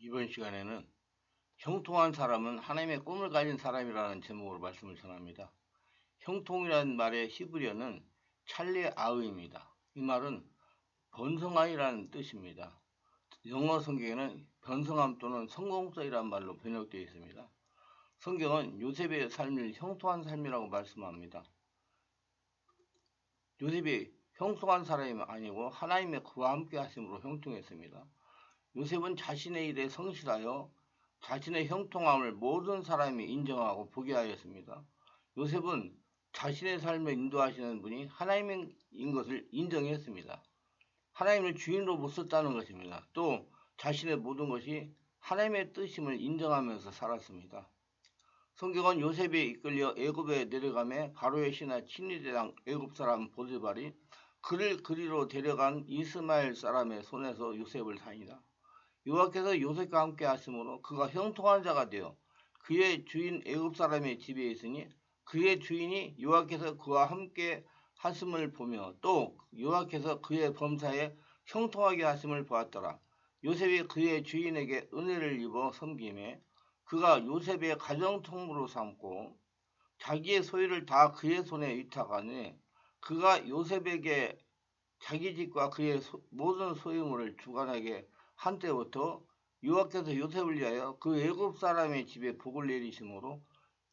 이번 시간에는 형통한 사람은 하나님의 꿈을 가진 사람이라는 제목으로 말씀을 전합니다. 형통이라는 말의 히브리어는 찰리 아흐입니다. 이 말은 번성함이라는 뜻입니다. 영어 성경에는 번성함 또는 성공성이라는 말로 번역되어 있습니다. 성경은 요셉의 삶을 형통한 삶이라고 말씀합니다. 요셉이 형통한 사람이 아니고 하나님의 그와 함께 하심으로 형통했습니다. 요셉은 자신의 일에 성실하여 자신의 형통함을 모든 사람이 인정하고 보게 하였습니다. 요셉은 자신의 삶을 인도하시는 분이 하나님인 것을 인정했습니다. 하나님을 주인으로 못 썼다는 것입니다. 또 자신의 모든 것이 하나님의 뜻임을 인정하면서 살았습니다. 성경은 요셉이 이끌려 애굽에 내려가며 바로의 신하 친위대장 애굽 사람 보디발이 그를 그리로 데려간 이스마엘 사람의 손에서 요셉을 사니다. 여호와께서 요셉과 함께 하심으로 그가 형통한 자가 되어 그의 주인 애굽 사람의 집에 있으니 그의 주인이 여호와께서 그와 함께 하심을 보며 또 여호와께서 그의 범사에 형통하게 하심을 보았더라. 요셉이 그의 주인에게 은혜를 입어 섬기매 그가 요셉의 가정통으로 삼고 자기의 소유를 다 그의 손에 위탁하니 그가 요셉에게 자기 집과 그의 모든 소유물을 주관하게 한 때부터 여호와께서 요셉을 위하여 그 애굽 사람의 집에 복을 내리심으로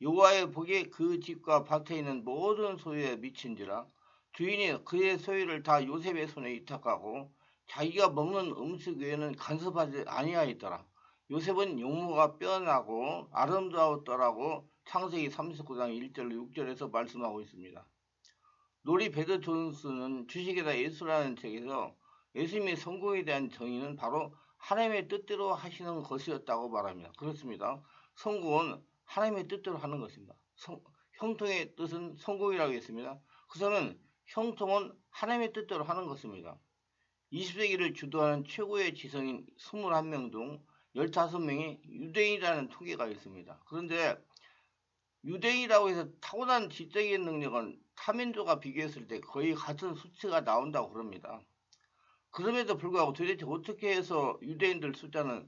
여호와의 복이 그 집과 밭에 있는 모든 소유에 미친지라. 주인이 그의 소유를 다 요셉의 손에 위탁하고 자기가 먹는 음식 외에는 간섭하지 아니하였더라. 요셉은 용모가 빼어나고 아름다웠더라고 창세기 39장 1절 6절에서 말씀하고 있습니다. 노리 베드 존스는 주식이다 예수라는 책에서 예수님의 성공에 대한 정의는 바로 하나님의 뜻대로 하시는 것이었다고 말합니다. 그렇습니다. 성공은 하나님의 뜻대로 하는 것입니다. 형통의 뜻은 성공이라고 했습니다. 그래서는 형통은 하나님의 뜻대로 하는 것입니다. 20세기를 주도하는 최고의 지성인 21명 중 15명이 유대인이라는 통계가 있습니다. 그런데 유대인이라고 해서 타고난 지적인 능력은 타민족과 비교했을 때 거의 같은 수치가 나온다고 그럽니다. 그럼에도 불구하고 도대체 어떻게 해서 유대인들 숫자는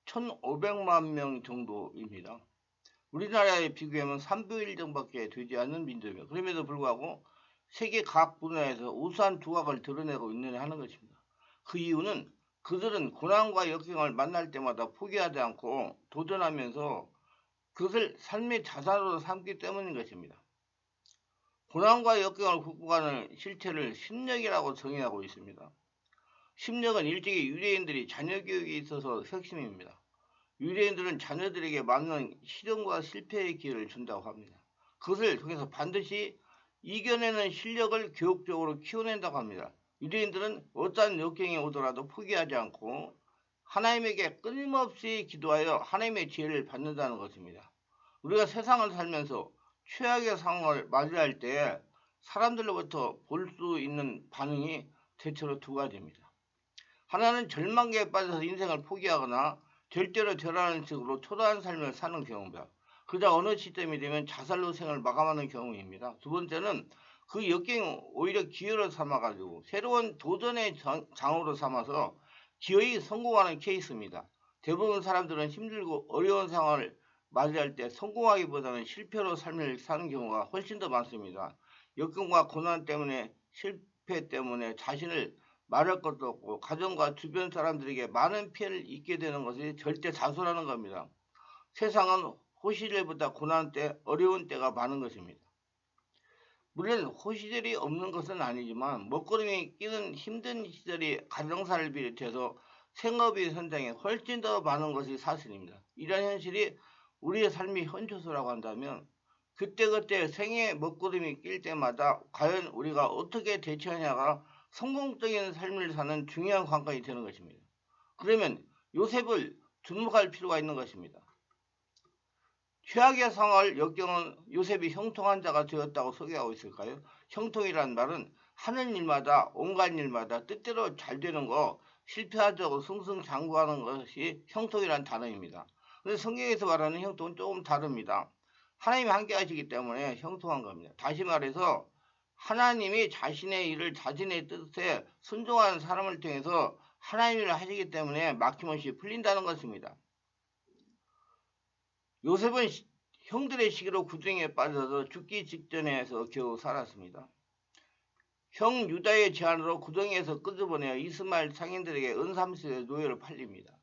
1,500만 명 정도입니다. 우리나라에 비교하면 3분의 1 정도밖에 되지 않는 민족이에요. 그럼에도 불구하고 세계 각 분야에서 우수한 두각을 드러내고 있느냐 하는 것입니다. 그 이유는 그들은 고난과 역경을 만날 때마다 포기하지 않고 도전하면서 그것을 삶의 자산으로 삼기 때문인 것입니다. 고난과 역경을 극복하는 실체를 심력이라고 정의하고 있습니다. 심력은 일찍이 유대인들이 자녀 교육에 있어서 핵심입니다. 유대인들은 자녀들에게 맞는 실현과 실패의 기회를 준다고 합니다. 그것을 통해서 반드시 이겨내는 실력을 교육적으로 키워낸다고 합니다. 유대인들은 어떠한 역경이 오더라도 포기하지 않고 하나님에게 끊임없이 기도하여 하나님의 지혜를 받는다는 것입니다. 우리가 세상을 살면서 최악의 상황을 맞이할 때 사람들로부터 볼 수 있는 반응이 대체로 두 가지입니다. 하나는 절망기에 빠져서 인생을 포기하거나 절대로 되라는 식으로 초라한 삶을 사는 경우입니다. 그러다 어느 시점이 되면 자살로 생을 마감하는 경우입니다. 두 번째는 그 역경을 오히려 기회로 삼아가지고 새로운 도전의 장으로 삼아서 기어이 성공하는 케이스입니다. 대부분 사람들은 힘들고 어려운 상황을 맞이할 때 성공하기보다는 실패로 삶을 사는 경우가 훨씬 더 많습니다. 역경과 고난 때문에 실패 때문에 자신을 말할 것도 없고 가정과 주변 사람들에게 많은 피해를 입게 되는 것이 절대 자수라는 겁니다. 세상은 호시절보다 고난 때 어려운 때가 많은 것입니다. 물론 호시절이 없는 것은 아니지만 먹구름이 끼는 힘든 시절이 가정사를 비롯해서 생업의 현장에 훨씬 더 많은 것이 사실입니다. 이런 현실이 우리의 삶이 현초소라고 한다면 그때그때 생의 먹구름이 낄 때마다 과연 우리가 어떻게 대처하냐가 성공적인 삶을 사는 중요한 관건이 되는 것입니다. 그러면 요셉을 주목할 필요가 있는 것입니다. 최악의 상황을 역경은 요셉이 형통한 자가 되었다고 소개하고 있을까요? 형통이라는 말은 하는 일마다 온갖 일마다 뜻대로 잘 되는 거 실패하자고 승승장구하는 것이 형통이라는 단어입니다. 그런데 성경에서 말하는 형통은 조금 다릅니다. 하나님이 함께 하시기 때문에 형통한 겁니다. 다시 말해서 하나님이 자신의 일을 자신의 뜻에 순종하는 사람을 통해서 하나님을 하시기 때문에 막힘없이 풀린다는 것입니다. 요셉은 형들의 시기로 구덩이에 빠져서 죽기 직전에서 겨우 살았습니다. 형 유다의 제안으로 구덩이에서 끄집어내어 이스마엘 상인들에게 은삼십의 노예로 팔립니다.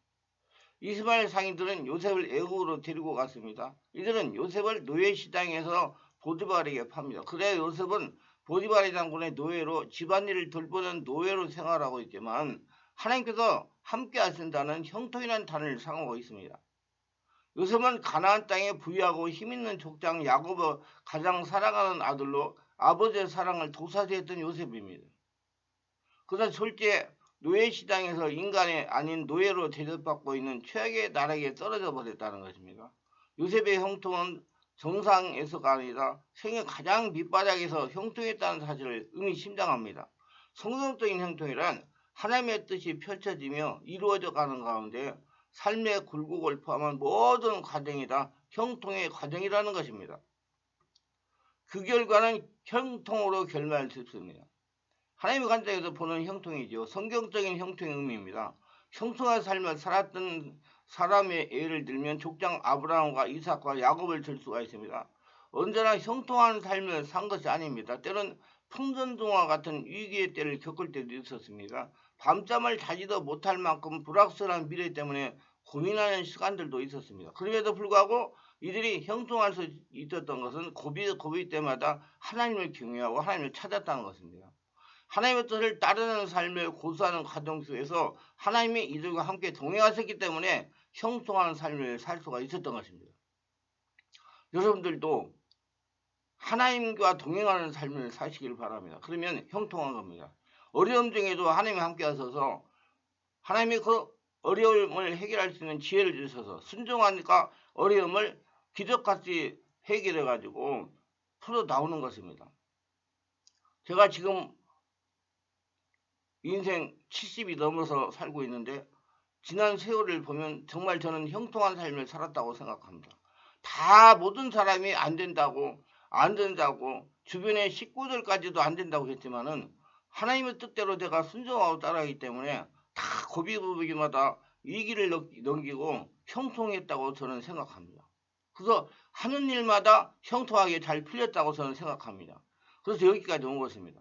이스마엘 상인들은 요셉을 애국으로 데리고 갔습니다. 이들은 요셉을 노예 시장에서 보디발에게 팝니다. 그래 요셉은 보디발의 장군의 노예로 집안일을 돌보는 노예로 생활하고 있지만 하나님께서 함께 하신다는 형통이라는 단어를 상하고 있습니다. 요셉은 가나안 땅에 부유하고 힘있는 족장 야곱의 가장 사랑하는 아들로 아버지의 사랑을 도사지했던 요셉입니다. 그러나 절제 노예 시장에서 인간이 아닌 노예로 대접받고 있는 최악의 나락에 떨어져 버렸다는 것입니다. 요셉의 형통은 정상에서가 아니라 생애 가장 밑바닥에서 형통했다는 사실을 의미심장합니다. 성경적인 형통이란 하나님의 뜻이 펼쳐지며 이루어져 가는 가운데 삶의 굴곡을 포함한 모든 과정이 다 형통의 과정이라는 것입니다. 그 결과는 형통으로 결말짓습니다. 하나님의 관점에서 보는 형통이죠. 성경적인 형통의 의미입니다. 형통한 삶을 살았던 사람의 예를 들면 족장 아브라함과 이삭과 야곱을 들 수가 있습니다. 언제나 형통한 삶을 산 것이 아닙니다. 때론 풍전등화 같은 위기의 때를 겪을 때도 있었습니다. 밤잠을 자지도 못할 만큼 불확실한 미래 때문에 고민하는 시간들도 있었습니다. 그럼에도 불구하고 이들이 형통할 수 있었던 것은 고비 때마다 하나님을 경외하고 하나님을 찾았다는 것입니다. 하나님의 뜻을 따르는 삶을 고수하는 과정 속에서 하나님이 이들과 함께 동행하셨기 때문에 형통한 삶을 살 수가 있었던 것입니다. 여러분들도 하나님과 동행하는 삶을 사시길 바랍니다. 그러면 형통한 겁니다. 어려움 중에도 하나님이 함께 하셔서 하나님이 그 어려움을 해결할 수 있는 지혜를 주셔서 순종하니까 어려움을 기적같이 해결해가지고 풀어 나오는 것입니다. 제가 지금 인생 70이 넘어서 살고 있는데 지난 세월을 보면 정말 저는 형통한 삶을 살았다고 생각합니다. 다 모든 사람이 안 된다고 주변의 식구들까지도 안 된다고 했지만은 하나님의 뜻대로 제가 순종하고 따라하기 때문에 다 고비고비마다 위기를 넘기고 형통했다고 저는 생각합니다. 그래서 하는 일마다 형통하게 잘 풀렸다고 저는 생각합니다. 그래서 여기까지 온 것입니다.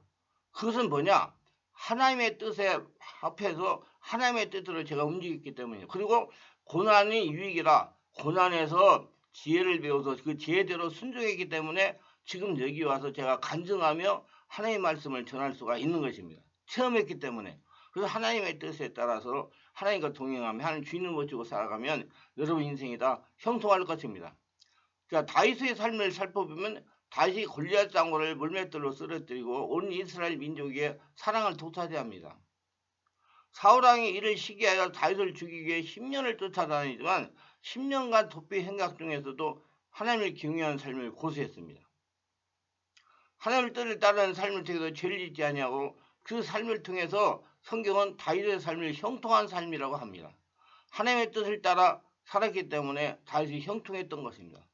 그것은 뭐냐? 하나님의 뜻에 합해서 하나님의 뜻으로 제가 움직였기 때문이에요. 그리고 고난이 유익이라 고난에서 지혜를 배워서 그 지혜대로 순종했기 때문에 지금 여기 와서 제가 간증하며 하나님의 말씀을 전할 수가 있는 것입니다. 체험했기 때문에. 그래서 하나님의 뜻에 따라서 하나님과 동행하며 하나님 주인을 모시고 살아가면 여러분 인생이 다 형통할 것입니다. 자, 다윗의 삶을 살펴보면 다시 골리앗 장군을 물맷돌로 쓰러뜨리고 온 이스라엘 민족에게 사랑을 도사지합니다. 사울왕이 이를 시기하여 다윗을 죽이기 위해 10년을 쫓아다니지만 10년간 도피 행각 중에서도 하나님을 경외하는 삶을 고수했습니다. 하나님의 뜻을 따르는 삶을 통해서 죄를 짓지 아니하고 그 삶을 통해서 성경은 다윗의 삶을 형통한 삶이라고 합니다. 하나님의 뜻을 따라 살았기 때문에 다윗이 형통했던 것입니다.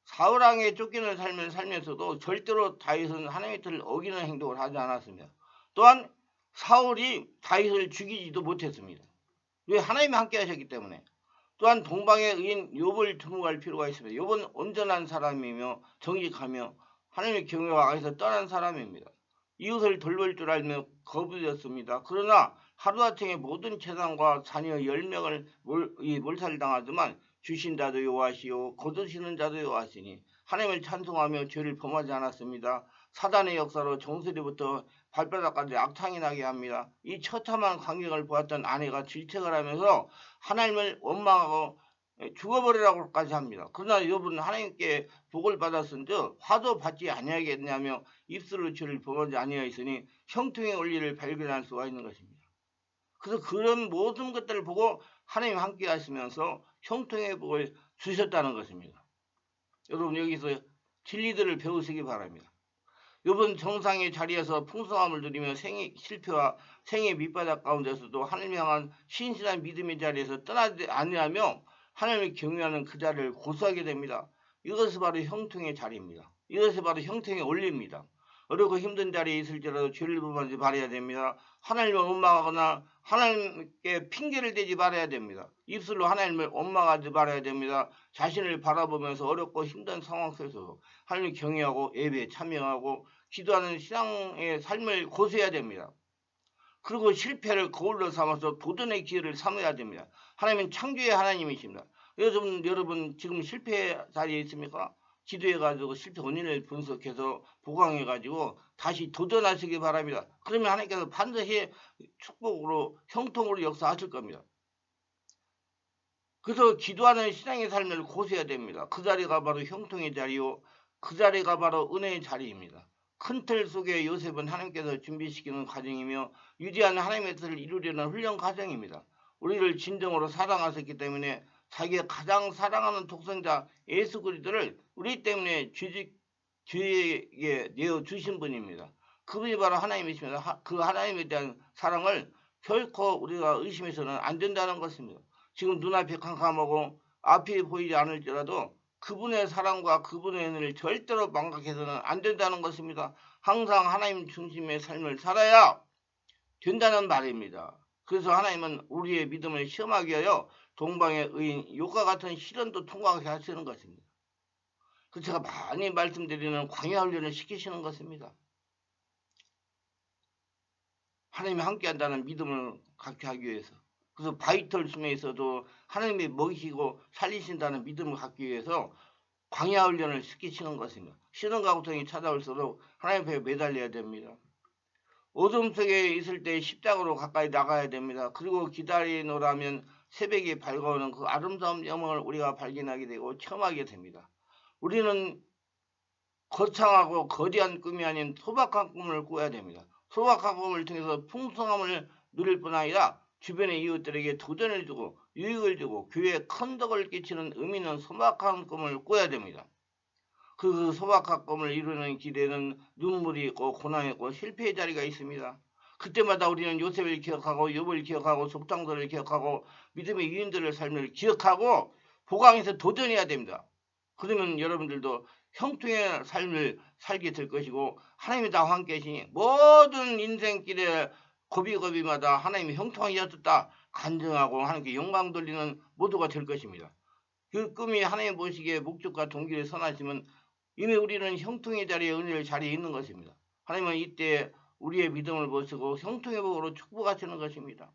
사울왕의 쫓기는 삶을 살면서도 절대로 다윗은 하나님의 뜻을 어기는 행동을 하지 않았습니다. 또한 사울이 다윗을 죽이지도 못했습니다. 왜? 하나님이 함께 하셨기 때문에. 또한 동방의 의인 욥을 주목할 필요가 있습니다. 욥은 온전한 사람이며 정직하며 하나님의 경외와 악에서 떠난 사람입니다. 이웃을 돌볼 줄 알며 거부되었습니다. 그러나 하루아침에 모든 재산과 자녀 10명을 몰살당하지만 주신 자도 여호와시요 거두시는 자도 여호와시니 하나님을 찬송하며 죄를 범하지 않았습니다. 사단의 역사로 정수리부터 발바닥까지 악창이 나게 합니다. 이 처참한 광경을 보았던 아내가 질책을 하면서 하나님을 원망하고 죽어버리라고까지 합니다. 그러나 욥은 하나님께 복을 받았은즉 화도 받지 아니하겠냐며 입술로 죄를 범하지 아니하였으니 형통의 원리를 발견할 수가 있는 것입니다. 그래서 그런 모든 것들을 보고 하나님 함께 하시면서 형통의 복을 주셨다는 것입니다. 여러분 여기서 진리들을 배우시기 바랍니다. 욥은 정상의 자리에서 풍성함을 누리며 생의 실패와 생의 밑바닥 가운데서도 하나님 향한 신실한 믿음의 자리에서 떠나지 아니하며 하나님을 경외하는 그 자리를 고수하게 됩니다. 이것이 바로 형통의 자리입니다. 이것이 바로 형통의 원리입니다. 어렵고 힘든 자리에 있을지라도 죄를 범하지 말아야 됩니다. 하나님을 원망하거나 하나님께 핑계를 대지 말아야 됩니다. 입술로 하나님을 원망하지 말아야 됩니다. 자신을 바라보면서 어렵고 힘든 상황 속에서 하나님을 경외하고 예배에 참여하고 기도하는 신앙의 삶을 고수해야 됩니다. 그리고 실패를 거울로 삼아서 도전의 기회를 삼아야 됩니다. 하나님은 창조의 하나님이십니다. 여러분 지금 실패 자리에 있습니까? 기도해가지고 실패 원인을 분석해서 보강해가지고 다시 도전하시기 바랍니다. 그러면 하나님께서 반드시 축복으로 형통으로 역사하실 겁니다. 그래서 기도하는 신앙의 삶을 고수해야 됩니다. 그 자리가 바로 형통의 자리요, 그 자리가 바로 은혜의 자리입니다. 큰 틀 속에 요셉은 하나님께서 준비시키는 과정이며 위대한 하나님의 뜻을 이루려는 훈련 과정입니다. 우리를 진정으로 사랑하셨기 때문에 자기가 가장 사랑하는 독생자 예수 그리스도를 우리 때문에 죄에게 내어주신 분입니다. 그분이 바로 하나님이십니다. 그 하나님에 대한 사랑을 결코 우리가 의심해서는 안 된다는 것입니다. 지금 눈앞이 캄캄하고 앞이 보이지 않을지라도 그분의 사랑과 그분의 은혜를 절대로 망각해서는 안 된다는 것입니다. 항상 하나님 중심의 삶을 살아야 된다는 말입니다. 그래서 하나님은 우리의 믿음을 시험하기 위하여 동방의 의인 욥과 같은 시련도 통과하게 하시는 것입니다. 그래서 제가 많이 말씀드리는 광야 훈련을 시키시는 것입니다. 하나님이 함께한다는 믿음을 갖게 하기 위해서. 그래서 바이털 숨에서도 하나님이 먹이시고 살리신다는 믿음을 갖기 위해서 광야 훈련을 시키시는 것입니다. 시련과 고통이 찾아올수록 하나님 앞에 매달려야 됩니다. 어둠 속에 있을 때 십자가로 가까이 나가야 됩니다. 그리고 기다리노라면 새벽이 밝아오는 그 아름다운 영광을 우리가 발견하게 되고 체험하게 됩니다. 우리는 거창하고 거대한 꿈이 아닌 소박한 꿈을 꿔야 됩니다. 소박한 꿈을 통해서 풍성함을 누릴 뿐 아니라 주변의 이웃들에게 도전을 주고 유익을 주고 교회에 큰 덕을 끼치는 의미 있는 소박한 꿈을 꿔야 됩니다. 그 소박한 꿈을 이루는 길에는 눈물이 있고 고난이 있고 실패의 자리가 있습니다. 그때마다 우리는 요셉을 기억하고 욥을 기억하고 속장들을 기억하고 믿음의 유인들의 삶을 기억하고 보강해서 도전해야 됩니다. 그러면 여러분들도 형통의 삶을 살게 될 것이고 하나님이 다 함께 계시니 모든 인생길에 고비고비마다 하나님이 형통하게 하셨다 간증하고 하나님께 영광 돌리는 모두가 될 것입니다. 그 꿈이 하나님 보시기에 목적과 동기를 선하시면 이미 우리는 형통의 자리에 은혜의 자리에 있는 것입니다. 하나님은 이때 우리의 믿음을 보시고 형통의 복으로 축복하시는 것입니다.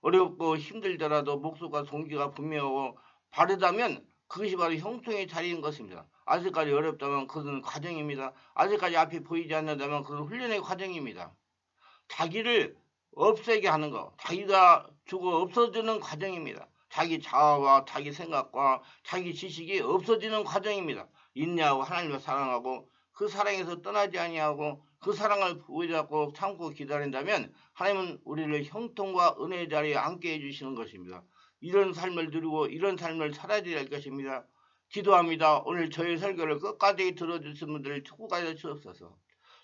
어렵고 힘들더라도 목적과 동기가 분명하고 바르다면 그것이 바로 형통의 자리인 것입니다. 아직까지 어렵다면 그것은 과정입니다. 아직까지 앞이 보이지 않는다면 그것은 훈련의 과정입니다. 자기를 없애게 하는 것, 자기가 죽어 없어지는 과정입니다. 자기 자아와 자기 생각과 자기 지식이 없어지는 과정입니다. 인내하고 하나님을 사랑하고 그 사랑에서 떠나지 아니하고 그 사랑을 보여잡고 참고 기다린다면 하나님은 우리를 형통과 은혜의 자리에 앉게 해주시는 것입니다. 이런 삶을 누리고 이런 삶을 살아야 될 것입니다. 기도합니다. 오늘 저희 설교를 끝까지 들어주신 분들을 축복하여 주옵소서.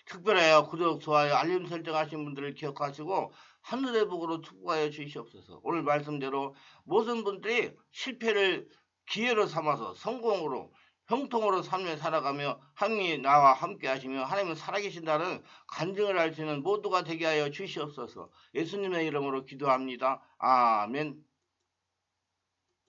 특별하여 구독, 좋아요, 알림 설정하신 분들을 기억하시고 하늘의 복으로 축복하여 주시옵소서. 오늘 말씀대로 모든 분들이 실패를 기회로 삼아서 성공으로 형통으로 삶을 살아가며 하나님이 나와 함께 하시며 하나님은 살아계신다는 간증을 할 수 있는 모두가 되게 하여 주시옵소서. 예수님의 이름으로 기도합니다. 아멘.